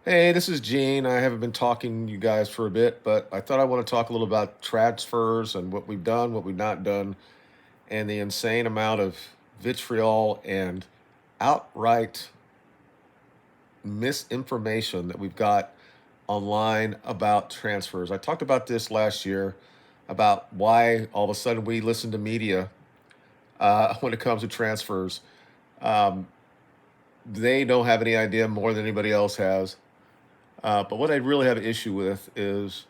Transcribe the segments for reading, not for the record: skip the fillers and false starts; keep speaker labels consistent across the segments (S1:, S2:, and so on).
S1: Hey, this is Gene. I haven't been talking to you guys for a bit, but I thought I want to talk a little about transfers and what we've done, what we've not done, and the insane amount of vitriol and outright misinformation that we've got online about transfers. I talked about this last year about why all of a sudden we listen to media when it comes to transfers. Um, they don't have any idea more than anybody else has. But what I really have an issue with is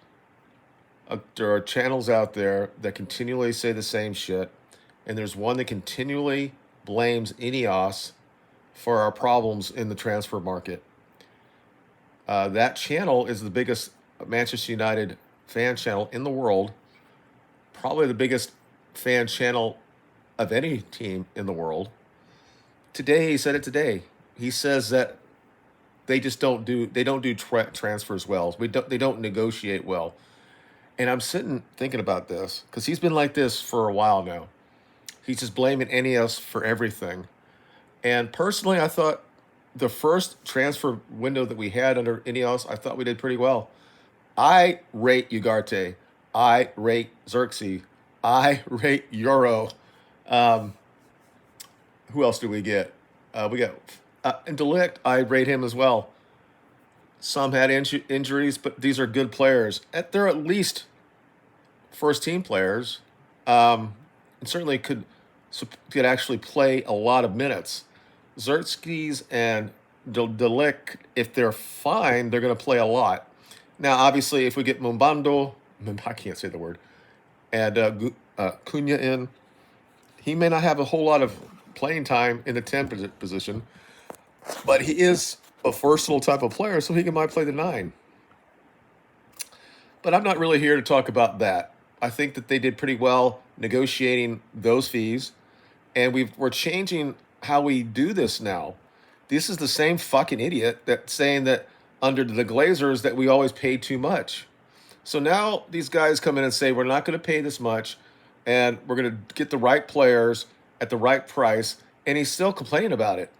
S1: there are channels out there that continually say the same shit, and there's one that continually blames Ineos for our problems in the transfer market. That channel is the biggest Manchester United fan channel in the world, probably the biggest fan channel of any team in the world. Today, he said it today. He says that they don't do transfers well. They don't negotiate well. And I'm sitting thinking about this because he's been like this for a while now. He's just blaming Ineos for everything. And personally, I thought the first transfer window that we had under Ineos, I thought we did pretty well. I rate Ugarte. I rate Xerxes. I rate Euro. Um, who else do we get? We got and Delict. I rate him as well. Some had injuries, but these are good players. They're at least first team players, and certainly could actually play a lot of minutes. Xerxes and Delic, if they're fine, they're going to play a lot. Now, obviously, if we get Mumbando, I can't say the word, and Cunha in, he may not have a whole lot of playing time in the 10 position, but he is a versatile type of player, so he might play the 9. But I'm not really here to talk about that. I think that they did pretty well negotiating those fees, and we're changing how we do this now. This is the same fucking idiot that's saying that under the Glazers that we always pay too much. So now these guys come in and say we're not going to pay this much, and we're going to get the right players at the right price, and he's still complaining about it.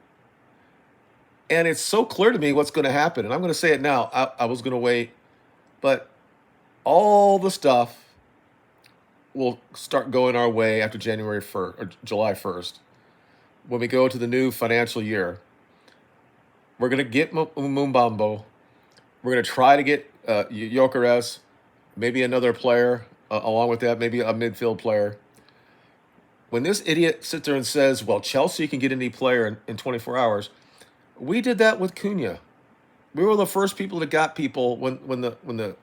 S1: And it's so clear to me what's going to happen, and I'm going to say it now. I was going to wait, but all the stuff will start going our way after January 1st or July 1st. When we go to the new financial year, we're going to get Mumbambo. We're going to try to get Jokeres, maybe another player along with that, maybe a midfield player. When this idiot sits there and says, well, Chelsea can get any player in 24 hours, we did that with Cunha. We were the first people that got people when the window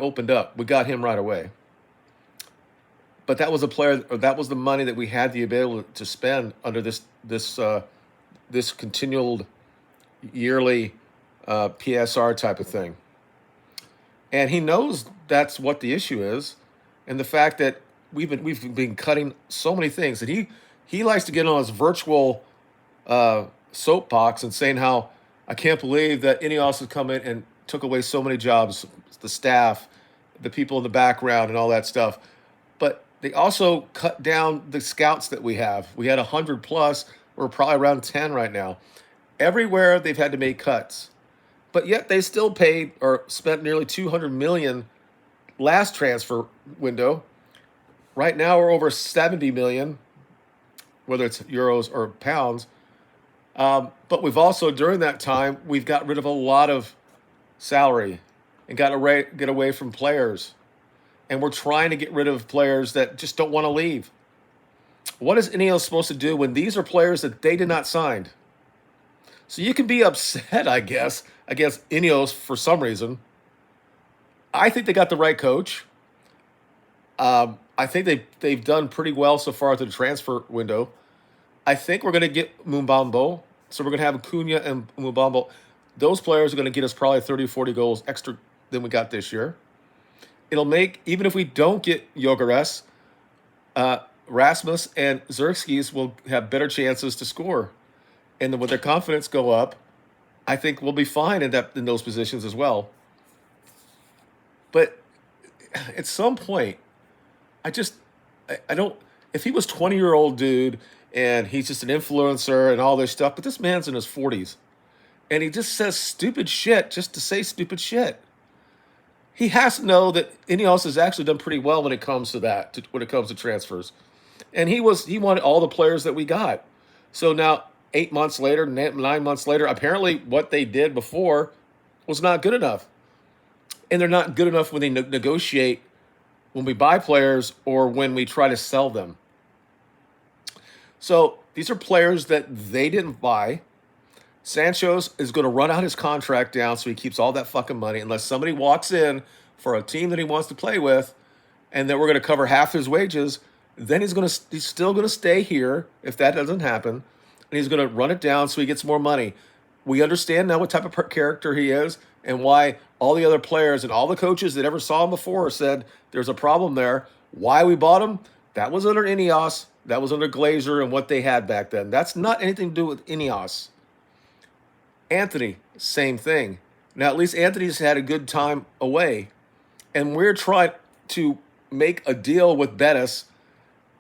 S1: opened up. We got him right away. But that was a player, or that was the money that we had the ability to spend under this continual yearly PSR type of thing. And he knows that's what the issue is, and the fact that we've been cutting so many things, and he likes to get on his virtual soapbox and saying how I can't believe that Ineos has come in and took away so many jobs, the staff, the people in the background, and all that stuff. But they also cut down the scouts that we have. We had 100 plus. We're probably around 10 right now. Everywhere they've had to make cuts, but yet they still paid or spent nearly 200 million last transfer window. Right now we're over 70 million, whether it's euros or pounds. But we've also, during that time, we've got rid of a lot of salary and get away from players. And we're trying to get rid of players that just don't want to leave. What is Ineos supposed to do when these are players that they did not sign? So you can be upset, I guess, against Ineos for some reason. I think they got the right coach. I think they've done pretty well so far through the transfer window. I think we're going to get Mumbambo. So we're going to have Cunha and Mumbambo. Those players are going to get us probably 30, 40 goals extra than we got this year. It'll make, even if we don't get Jokeres, Rasmus and Xerxes will have better chances to score. And then with their confidence go up, I think we'll be fine in those positions as well. But at some point, I don't, if he was 20-year-old dude and he's just an influencer and all this stuff, but this man's in his 40s. and he just says stupid shit just to say stupid shit. He has to know that Ineos has actually done pretty well when it comes to that, when it comes to transfers. And he wanted all the players that we got. So now 8 months later, 9 months later, apparently what they did before was not good enough. And they're not good enough when they negotiate, when we buy players or when we try to sell them. So these are players that they didn't buy. Sancho's is going to run out his contract down so he keeps all that fucking money unless somebody walks in for a team that he wants to play with, and then we're going to cover half his wages. Then he's still going to stay here if that doesn't happen, and he's going to run it down so he gets more money. We understand now what type of character he is and why all the other players and all the coaches that ever saw him before said there's a problem there. Why we bought him? That was under Ineos. That was under Glazer and what they had back then. That's not anything to do with Ineos. Anthony, same thing. Now, at least Anthony's had a good time away. And we're trying to make a deal with Bettis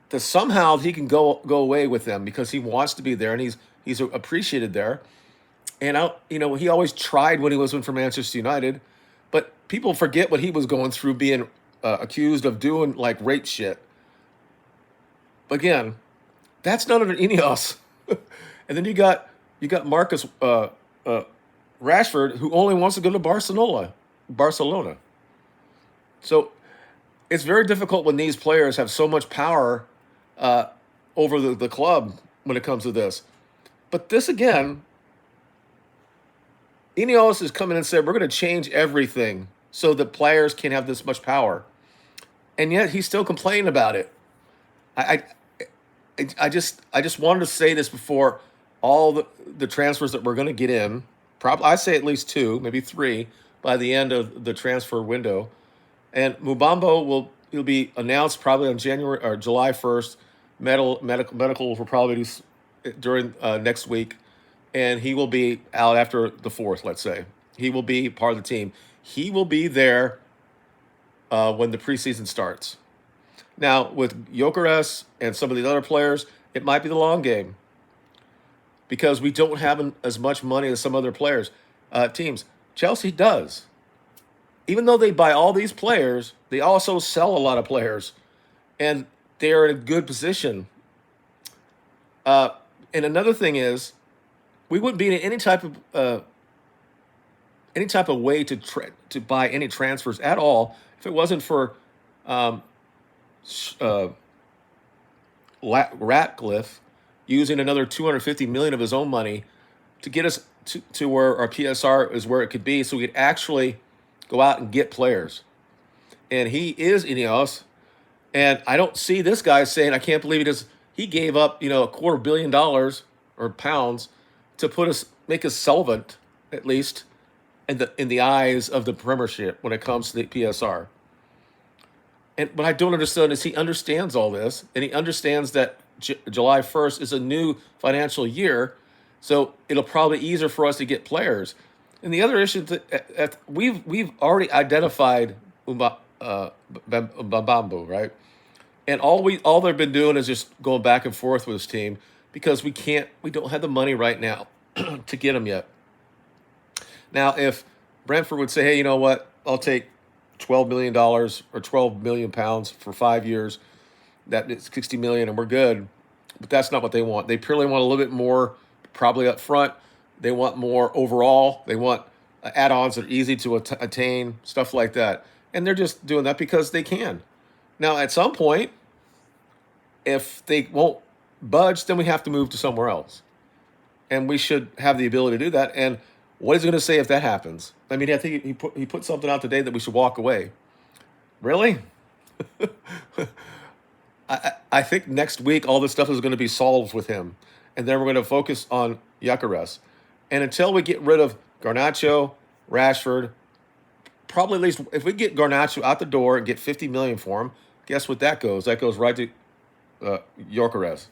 S1: that somehow he can go away with them because he wants to be there and he's appreciated there. And he always tried when he was for Manchester United, but people forget what he was going through, being accused of doing like rape shit. Again, that's not under Ineos. And then you got Marcus Rashford, who only wants to go to Barcelona. So it's very difficult when these players have so much power over the club when it comes to this. But this again, Ineos is coming and said we're going to change everything so that players can't have this much power, and yet he's still complaining about it. I just wanted to say this before all the transfers that we're going to get in. Probably I say at least 2, maybe 3 by the end of the transfer window, and Mubambo he'll be announced probably on January or July 1st. Medical will probably do during next week, and he will be out after the 4th. Let's say he will be part of the team. He will be there when the preseason starts. Now, with Gyökeres and some of the other players, it might be the long game because we don't have as much money as some other teams. Chelsea does. Even though they buy all these players, they also sell a lot of players, and they're in a good position. And another thing is, we wouldn't be in any type of way to buy any transfers at all if it wasn't for Ratcliffe using another $250 million of his own money to get us to where our PSR is where it could be, so we could actually go out and get players. And he is Ineos, and I don't see this guy saying, "I can't believe he gave up $250 million or pounds to make us solvent at least in the eyes of the Premiership when it comes to the PSR." And what I don't understand is he understands all this, and he understands that July 1st is a new financial year, so it'll probably be easier for us to get players. And the other issue that we've already identified Bambambo, right? And all they've been doing is just going back and forth with his team because we don't have the money right now to get him yet. Now, if Brentford would say, "Hey, you know what? I'll take $12 million or 12 million pounds for 5 years. That is 60 million, and we're good." But that's not what they want. They purely want a little bit more, probably up front. They want more overall. They want add-ons that are easy to attain, stuff like that. And they're just doing that because they can. Now, at some point, if they won't budge, then we have to move to somewhere else. And we should have the ability to do that. And what is he going to say if that happens? I mean, I think he put something out today that we should walk away. Really? I think next week all this stuff is going to be solved with him. And then we're going to focus on Gyökeres. And until we get rid of Garnacho, Rashford, probably at least if we get Garnacho out the door and get 50 million for him, guess what that goes? That goes right to Gyökeres.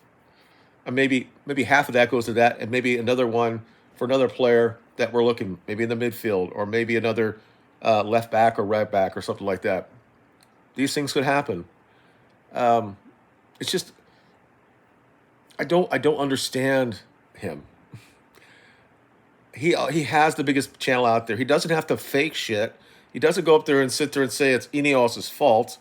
S1: And maybe half of that goes to that, and maybe another one for another player that we're looking, maybe in the midfield, or maybe another left back or right back or something like that. These things could happen. It's just I don't understand him. he has the biggest channel out there. He doesn't have to fake shit. He doesn't go up there and sit there and say it's Ineos' fault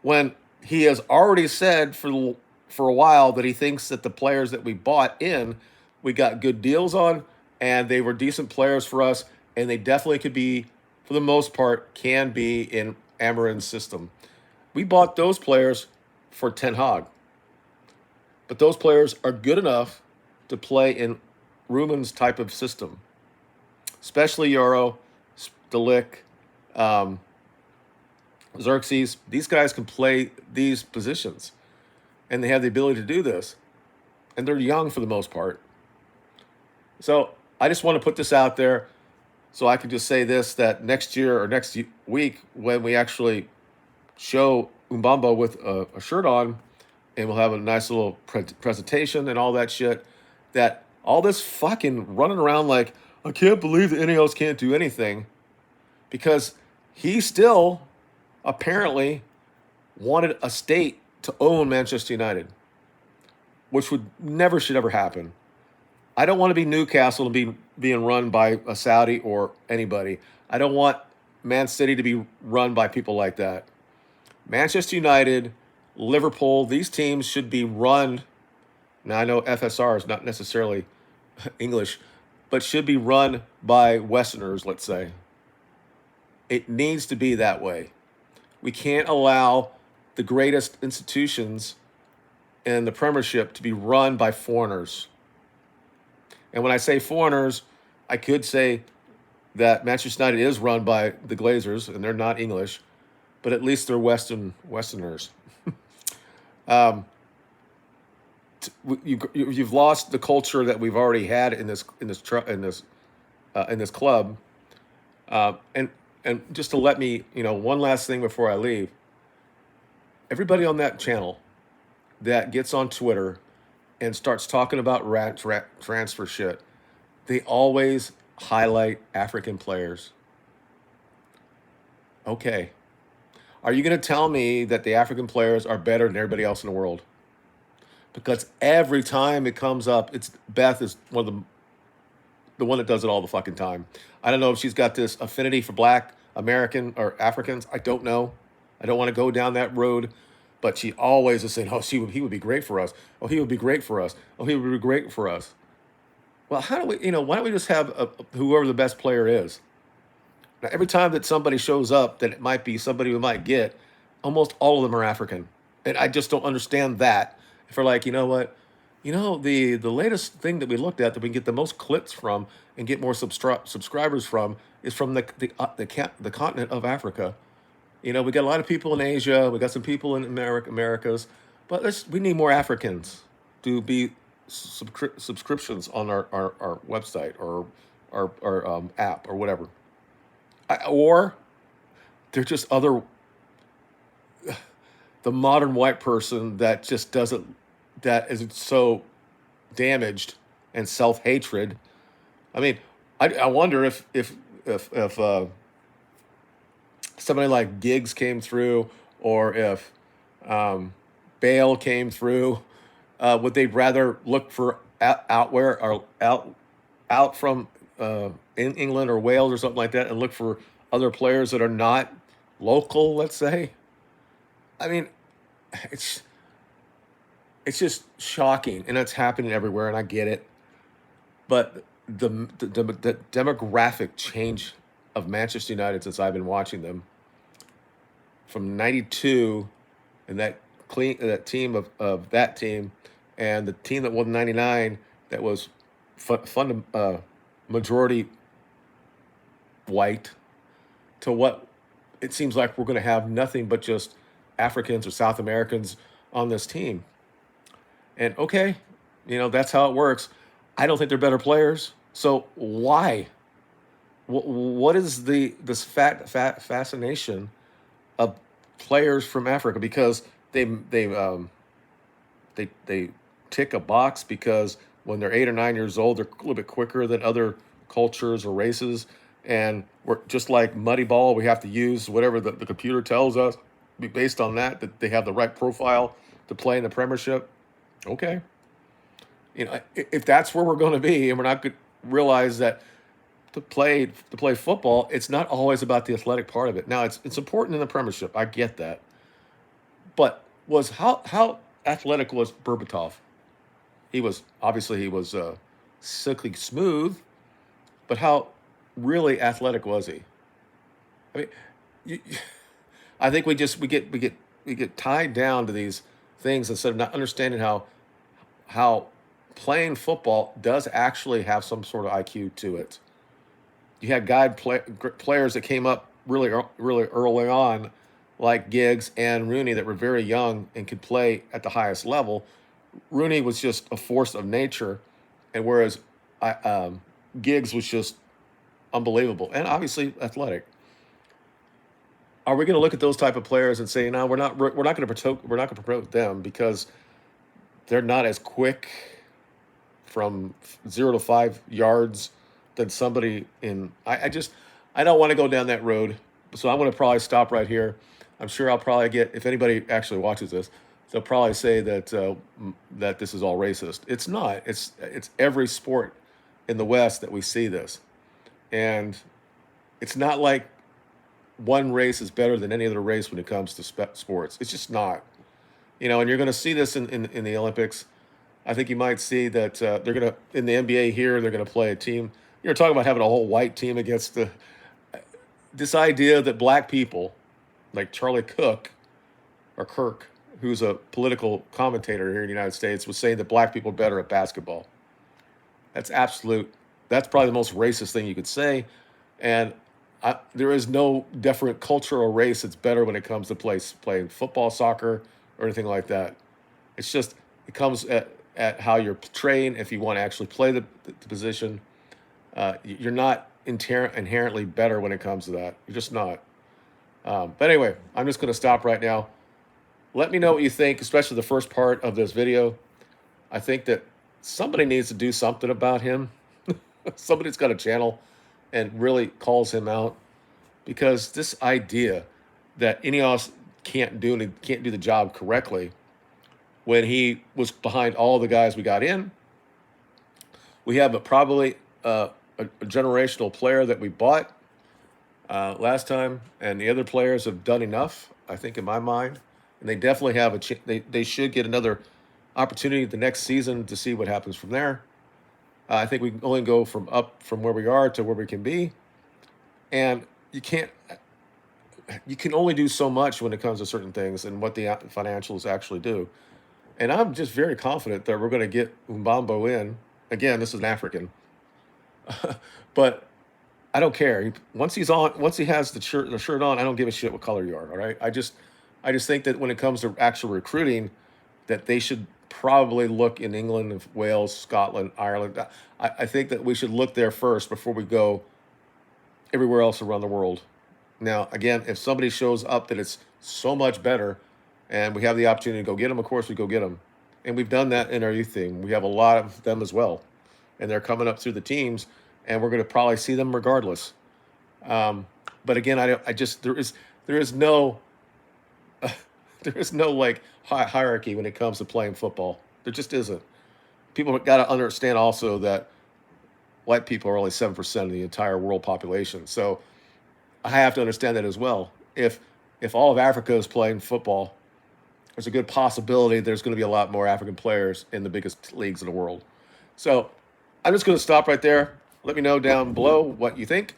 S1: when he has already said for a while that he thinks that the players that we bought in, we got good deals on, and they were decent players for us, and they definitely could be, for the most part, can be in Amarin's system. We bought those players for Ten Hag, but those players are good enough to play in Rumen's type of system, especially Euro, Delic, um, Xerxes. These guys can play these positions, and they have the ability to do this, and they're young for the most part. So I just want to put this out there so I can just say this, that next year or next week when we actually show Umbamba with a shirt on, and we'll have a nice little presentation and all that shit, that all this fucking running around like, I can't believe the Ineos can't do anything, because he still apparently wanted a state to own Manchester United, which would never should ever happen. I don't want to be Newcastle and be being run by a Saudi or anybody. I don't want Man City to be run by people like that. Manchester United, Liverpool, these teams should be run. Now I know FSR is not necessarily English, but should be run by Westerners, let's say. It needs to be that way. We can't allow the greatest institutions in the Premiership to be run by foreigners. And when I say foreigners, I could say that Manchester United is run by the Glazers, and they're not English, but at least they're Westerners. um, you've lost the culture that we've already had in this club, and just to let me, one last thing before I leave. Everybody on that channel that gets on Twitter and starts talking about transfer shit, they always highlight African players. Okay. Are you going to tell me that the African players are better than everybody else in the world? Because every time it comes up, it's Beth is the one that does it all the fucking time. I don't know if she's got this affinity for Black American or Africans. I don't know. I don't want to go down that road. But she always is saying, oh, he would be great for us. Oh, he would be great for us. Oh, he would be great for us. Well, how do we, why don't we just have whoever the best player is? Now, every time that somebody shows up that it might be somebody we might get, almost all of them are African. And I just don't understand that. If we're like, you know what? The latest thing that we looked at that we can get the most clips from and get more subscribers from is from the continent of Africa. We got a lot of people in Asia. We got some people in Americas, but we need more Africans to be subscriptions on our website or our app or whatever. Or they're just the modern white person that just doesn't, that is so damaged and self-hatred. I mean, I wonder if somebody like Giggs came through, or if Bale came through, would they rather look for out from in England or Wales or something like that and look for other players that are not local, let's say? I mean, it's just shocking, and it's happening everywhere, and I get it. But the demographic change of Manchester United since I've been watching them from '92, and that team of that team, and the team that won '99 that was majority white, to what it seems like we're going to have nothing but just Africans or South Americans on this team. And okay, that's how it works. I don't think they're better players. So why? What is this fascination of players from Africa? Because they tick a box because when they're 8 or 9 years old, they're a little bit quicker than other cultures or races, and we're just like muddy ball. We have to use whatever the computer tells us based on that they have the right profile to play in the Premiership. Okay, if that's where we're going to be, and we're not good, realize that to play football, it's not always about the athletic part of it. Now, it's important in the Premiership. I get that, but was how athletic was Berbatov? He was sickly smooth, but how really athletic was he? I mean, you, I think we get tied down to these things instead of not understanding how playing football does actually have some sort of IQ to it. You had players that came up really early on, like Giggs and Rooney, that were very young and could play at the highest level. Rooney was just a force of nature, and whereas Giggs was just unbelievable and obviously athletic. Are we going to look at those type of players and say, no, we're not going to promote them because they're not as quick from 0 to 5 yards than somebody in? I don't want to go down that road, so I'm going to probably stop right here. I'm sure I'll probably get, if anybody actually watches this, they'll probably say that this is all racist. It's not. It's every sport in the West that we see this, and it's not like one race is better than any other race when it comes to sports. It's just not. And you're going to see this in the Olympics. I think you might see that they're going to, in the NBA here, they're going to play a team. You're talking about having a whole white team against this idea that black people, like Charlie Kirk, who's a political commentator here in the United States, was saying that black people are better at basketball. That's probably the most racist thing you could say. And there is no different cultural race that's better when it comes to playing football, soccer, or anything like that. It's just, it comes at how you're trained. If you want to actually play the position, you're not inherently better when it comes to that. You're just not. But anyway, I'm just going to stop right now. Let me know what you think, especially the first part of this video. I think that somebody needs to do something about him. Somebody's got a channel and really calls him out, because this idea that Ineos can't do the job correctly when he was behind all the guys we got in. We have probably a generational player that we bought last time, and the other players have done enough, I think, in my mind, and they definitely have they should get another opportunity the next season to see what happens from there. I think we can only go from where we are to where we can be, and you can only do so much when it comes to certain things and what the financials actually do. And I'm just very confident that we're going to get Mbambo in. Again, this is an African, but I don't care. Once he has the shirt on, I don't give a shit what color you are. All right, I just think that when it comes to actual recruiting, that they should probably look in England, Wales, Scotland, Ireland. I think that we should look there first before we go everywhere else around the world. Now, again, if somebody shows up that it's so much better and we have the opportunity to go get them, of course we go get them. And we've done that in our youth team. We have a lot of them as well. And they're coming up through the teams, and we're going to probably see them regardless. But again, there is no like hierarchy when it comes to playing football. There just isn't. People got to understand also that white people are only 7% of the entire world population. So I have to understand that as well. If all of Africa is playing football, there's a good possibility there's going to be a lot more African players in the biggest leagues in the world. So I'm just going to stop right there. Let me know down below what you think.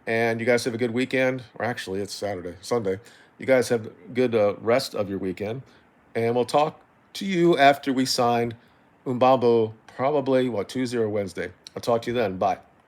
S1: And you guys have a good weekend. Or actually, it's Sunday. You guys have a good rest of your weekend. And we'll talk to you after we sign Mbambo, probably, Tuesday or Wednesday. I'll talk to you then. Bye.